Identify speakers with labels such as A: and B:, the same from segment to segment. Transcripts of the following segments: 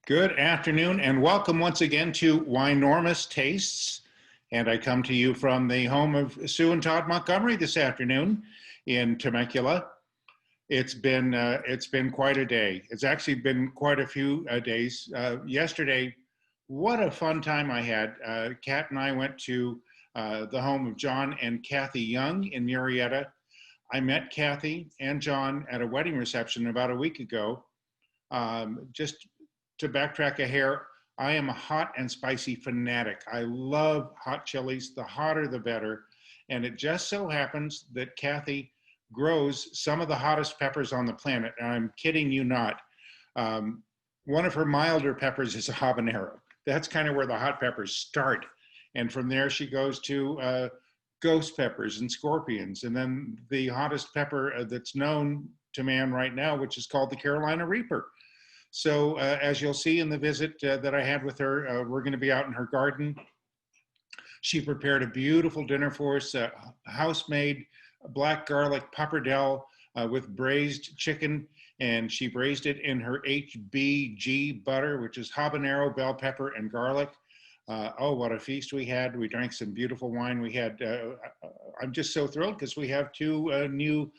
A: Good afternoon and welcome once again to Winormous Tastes. And I come to you from the home of Sue and Todd Montgomery this afternoon in Temecula. It's been quite a day. It's actually been quite a few days. Yesterday, what a fun time I had. Kat and I went to the home of Jon and Cathy Young in Murrieta. I met Cathy and Jon at a wedding reception about a week ago. Just to backtrack a hair, I am a hot and spicy fanatic. I love hot chilies. The hotter, the better. And it just so happens that Cathy grows some of the hottest peppers on the planet. And I'm kidding you not. One of her milder peppers is a habanero. That's kind of where the hot peppers start. And from there, she goes to ghost peppers and scorpions. And then the hottest pepper that's known to man right now, which is called the Carolina Reaper. So as you'll see in the visit that I had with her, we're going to be out in her garden. She prepared a beautiful dinner for us, house-made black garlic pappardelle with braised chicken, and she braised it in her HBG butter, which is habanero, bell pepper, and garlic. Oh, what a feast we had. We drank some beautiful wine. We had, I'm just so thrilled because we have two new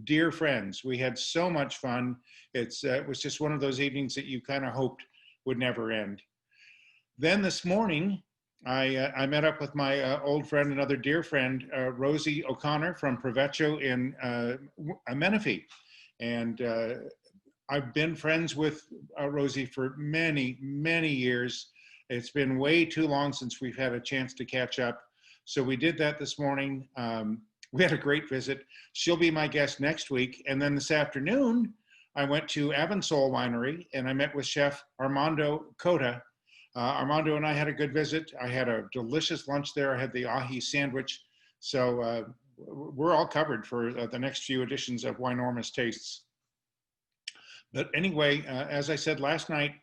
A: dear friends. We had so much fun. It was just one of those evenings that you kind of hoped would never end. Then this morning, I met up with my old friend, another dear friend, Rosie O'Connor from Provecho in Menifee. And I've been friends with Rosie for many, many years. It's been way too long since we've had a chance to catch up. So we did that this morning. We had a great visit. She'll be my guest next week. And then this afternoon, I went to Avansole Winery and I met with Chef Armando Cota. Armando and I had a good visit. I had a delicious lunch there. I had the ahi sandwich. So we're all covered for the next few editions of Winormous Tastes. But anyway, as I said last night,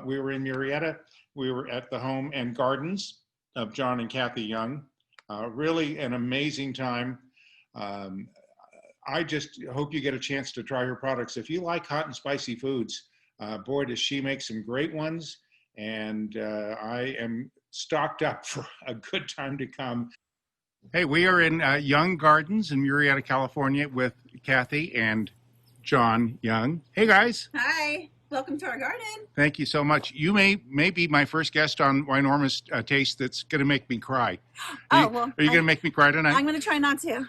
A: we were in Murrieta. We were at the home and gardens of Jon and Cathy Young. Really an amazing time. I just hope you get a chance to try her products. If you like hot and spicy foods, boy, does she make some great ones. And I am stocked up for a good time to come. Hey, we are in Young Gardens in Murrieta, California with Cathy and Jon Young. Hey, guys.
B: Hi. Welcome to our garden.
A: Thank you so much. You may be my first guest on Winormous Taste that's going to make me cry. Are you going to make me cry tonight?
B: I'm going to try not to.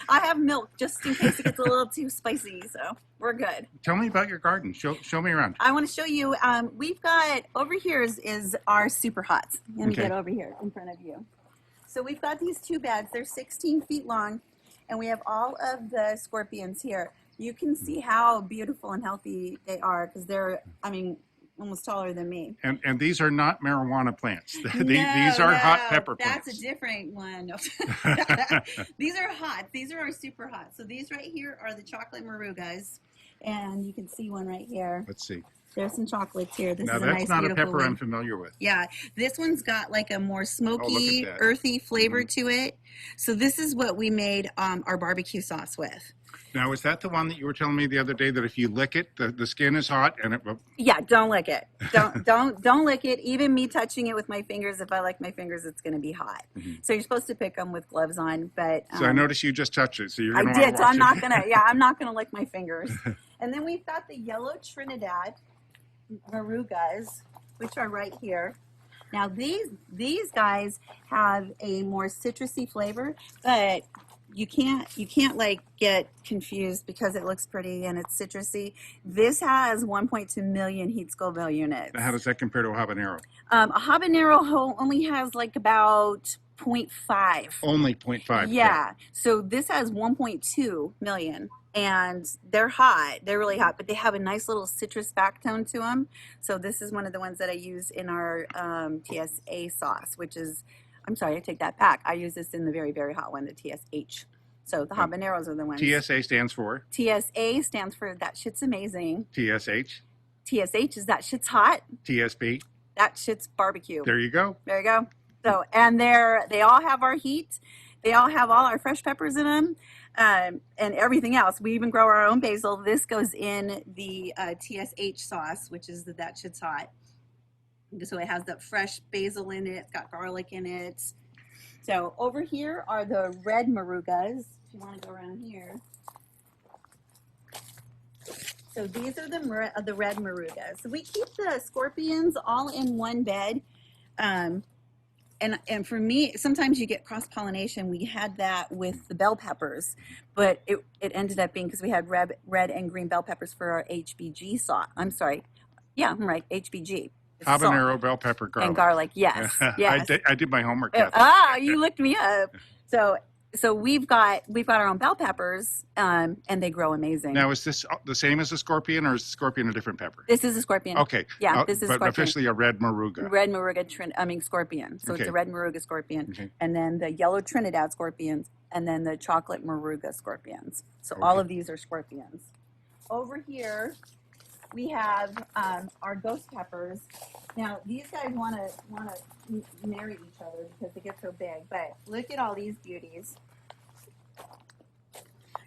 B: I have milk just in case it gets a little too spicy, so we're good.
A: Tell me about your garden. Show me around.
B: I want to show you. We've got over here is our super hots. Let me get over here in front of you. So we've got these two beds. They're 16 feet long, and we have all of the scorpions here. You can see how beautiful and healthy they are because they're, I mean, almost taller than me.
A: And these are not marijuana plants. These are hot pepper plants.
B: That's a different one. These are hot. These are our super hot. So these right here are the chocolate marugas. And you can see one right here.
A: Let's see.
B: There's some chocolates here. This
A: now
B: is a
A: that's
B: nice,
A: not a
B: beautiful
A: pepper
B: one.
A: I'm familiar with.
B: Yeah, this one's got like a more smoky, earthy flavor to it. So this is what we made our barbecue sauce with.
A: Now, is that the one that you were telling me the other day that if you lick it, the skin is hot and it?
B: Yeah, don't lick it. Don't lick it. Even me touching it with my fingers, if I lick my fingers, it's going to be hot. So you're supposed to pick them with gloves on. But
A: so I noticed you just touched it. So you're.
B: I did. So I'm not gonna. Yeah, I'm not gonna lick my fingers. And then we've got the yellow Trinidad Marugas, which are right here. Now these guys have a more citrusy flavor, but you can't like get confused because it looks pretty and it's citrusy. This has 1.2 million heat Scoville units.
A: How does that compare to a habanero?
B: A habanero only has like about 0.5.
A: Only 0.5.
B: Yeah. So this has 1.2 million. And they're hot. They're really hot, but they have a nice little citrus back tone to them. So this is one of the ones that I use in our TSA sauce, which is, I'm sorry, I take that back. I use this in the very, very hot one, the TSH. So the habaneros are the ones.
A: TSA stands for?
B: TSA stands for that shit's amazing.
A: TSH?
B: TSH is that shit's hot.
A: TSB?
B: That shit's barbecue.
A: There you go.
B: There you go. So, and they all have our heat. They all have all our fresh peppers in them. and everything else. We even grow our own basil. This goes in the TSH sauce, which is that shit's hot. So it has that fresh basil in it. It's got garlic in it. So over here are the red marugas. If you want to go around here. So these are the red marugas. So we keep the scorpions all in one bed. And for me, sometimes you get cross pollination. We had that with the bell peppers, but it ended up being because we had red and green bell peppers for our HBG sauce. I'm sorry, yeah, I'm right, HBG.
A: Habanero, bell pepper, garlic.
B: And garlic, yes, yes.
A: I did my homework, Cathy.
B: You looked me up. So we've got our own bell peppers, and they grow amazing.
A: Now, is this the same as a scorpion, or is the scorpion a different pepper?
B: This is a scorpion.
A: Okay.
B: Yeah, this is
A: but
B: scorpion.
A: Officially a red maruga.
B: Red maruga, scorpion. So
A: Okay.
B: it's a red maruga scorpion,
A: Okay.
B: and then the yellow Trinidad scorpions, and then the chocolate maruga scorpions. So
A: Okay.
B: all of these are scorpions. Over here, we have our ghost peppers. Now these guys want to marry each other because they get so big. But look at all these beauties.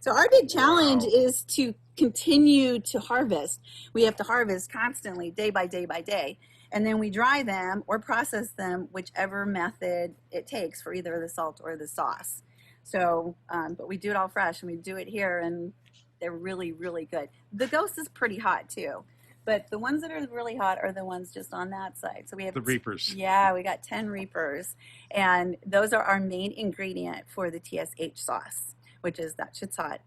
B: So our big challenge is to continue to harvest. We have to harvest constantly, day by day by day. And then we dry them or process them, whichever method it takes for either the salt or the sauce. So, but we do it all fresh, and we do it here, and they're really, really good. The ghost is pretty hot too, but the ones that are really hot are the ones just on that side. So we have
A: The reapers.
B: Yeah, we got 10 reapers, and those are our main ingredient for the TSH sauce, which is that shit's hot.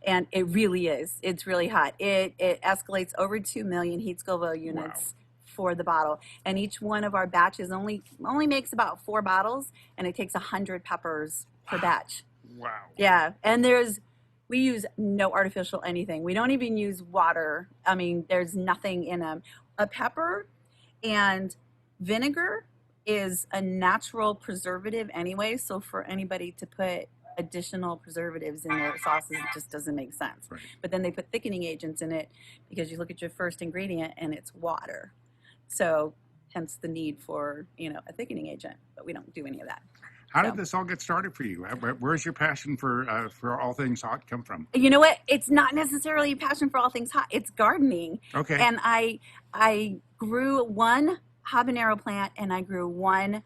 B: And it really is. It's really hot. It escalates over 2 million heat Scoville units for the bottle. And each one of our batches only makes about 4 bottles, and it takes 100 peppers per batch.
A: Wow.
B: Yeah. And we use no artificial anything. We don't even use water. I mean, there's nothing in them. A pepper and vinegar is a natural preservative anyway. So for anybody to put additional preservatives in their sauces, it just doesn't make sense.
A: Right.
B: But then they put thickening agents in it because you look at your first ingredient and it's water. So hence the need for, a thickening agent, but we don't do any of that.
A: How did this all get started for you? Where's your passion for all things hot come from?
B: You know what? It's not necessarily a passion for all things hot. It's gardening.
A: Okay.
B: And I grew one habanero plant, and I grew one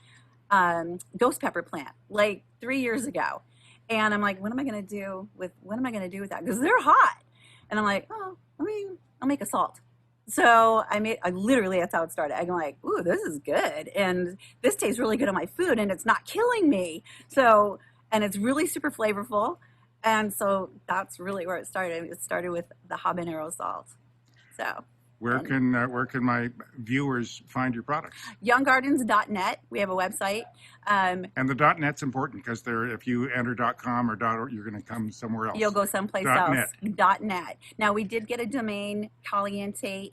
B: ghost pepper plant like 3 years ago. And I'm like, what am I going to do with that? Because they're hot. And I'm like, I'll make a salt. So I literally, that's how it started. I'm like, ooh, this is good. And this tastes really good on my food, and it's not killing me. So, and it's really super flavorful. And so that's really where it started. It started with the habanero salt. So.
A: Where can my viewers find your products?
B: Younggardens.net. We have a website.
A: And the .net's important because if you enter .com or .org, you're going to come somewhere else.
B: You'll go someplace else.
A: .net.
B: .net. Now we did get a domain, Caliente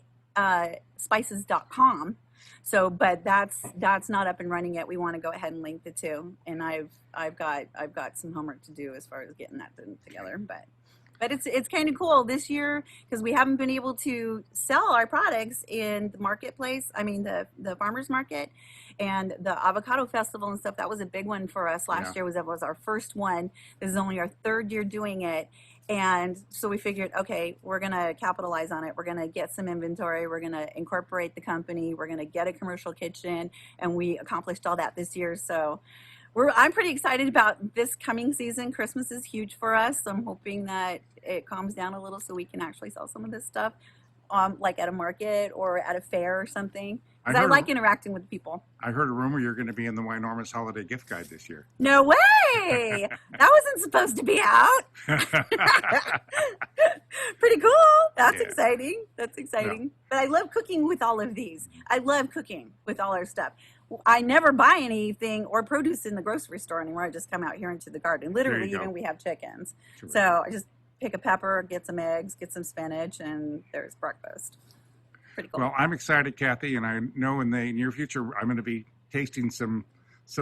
B: spices.com. So, but that's not up and running yet. We want to go ahead and link the two, and I've got some homework to do as far as getting that together, But it's kind of cool this year because we haven't been able to sell our products in the marketplace. I mean, the farmers market and the avocado festival and stuff. That was a big one for us last year. Was our first one. This is only our 3rd year doing it. And so we figured, okay, we're going to capitalize on it. We're going to get some inventory. We're going to incorporate the company. We're going to get a commercial kitchen. And we accomplished all that this year. So I'm pretty excited about this coming season. Christmas is huge for us. So I'm hoping that it calms down a little so we can actually sell some of this stuff, like at a market or at a fair or something. Because I like interacting with people.
A: I heard a rumor you're going to be in the Winormous Holiday Gift Guide this year.
B: No way! That wasn't supposed to be out. Pretty cool. That's exciting. That's exciting. Yeah. But I love cooking with all of these. I love cooking with all our stuff. I never buy anything or produce in the grocery store anymore. I just come out here into the garden. Literally, even we have chickens. True. So I just pick a pepper, get some eggs, get some spinach, and there's breakfast. Pretty cool.
A: Well, I'm excited, Cathy, and I know in the near future I'm going to be tasting some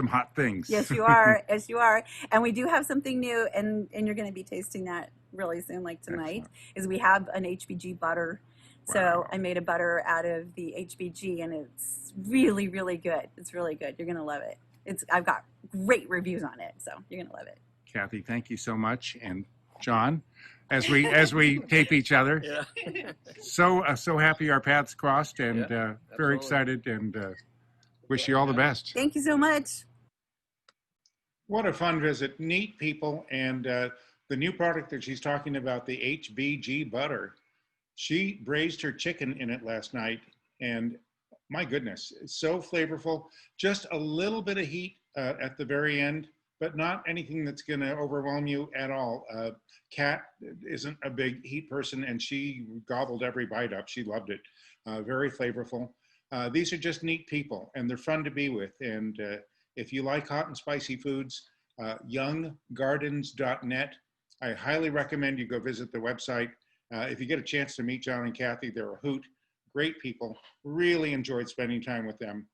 A: hot things.
B: Yes, you are. Yes, you are. And we do have something new, and you're going to be tasting that really soon, like tonight. Is we have an HBG butter. Wow. So I made a butter out of the HBG, and it's really, really good. It's really good. You're going to love it. I've got great reviews on it, so you're going to love it.
A: Cathy, thank you so much, and John, as we tape each other.
C: Yeah.
A: So happy our paths crossed, and
C: Yeah,
A: very
C: absolutely.
A: excited, and wish you all the best.
B: Thank you so much.
A: What a fun visit. Neat people, and the new product that she's talking about, the HBG butter. She braised her chicken in it last night, and my goodness, it's so flavorful. Just a little bit of heat at the very end, but not anything that's going to overwhelm you at all. Kat isn't a big heat person, and she gobbled every bite up. She loved it. Very flavorful. These are just neat people, and they're fun to be with. And if you like hot and spicy foods, younggardens.net. I highly recommend you go visit the website. If you get a chance to meet John and Cathy, they're a hoot. Great people. Really enjoyed spending time with them.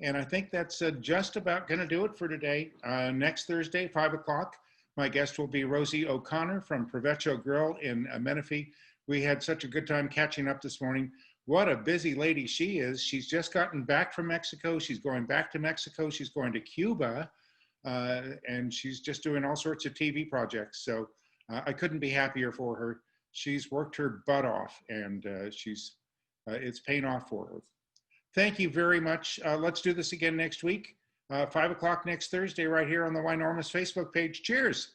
A: And I think that's just about going to do it for today. Next Thursday, 5 o'clock, my guest will be Rosie O'Connor from Provecho Grill in Menifee. We had such a good time catching up this morning. What a busy lady she is. She's just gotten back from Mexico. She's going back to Mexico. She's going to Cuba. And she's just doing all sorts of TV projects. So I couldn't be happier for her. She's worked her butt off, and it's paying off for her. Thank you very much. Let's do this again next week. 5 o'clock next Thursday right here on the Winormous Facebook page. Cheers.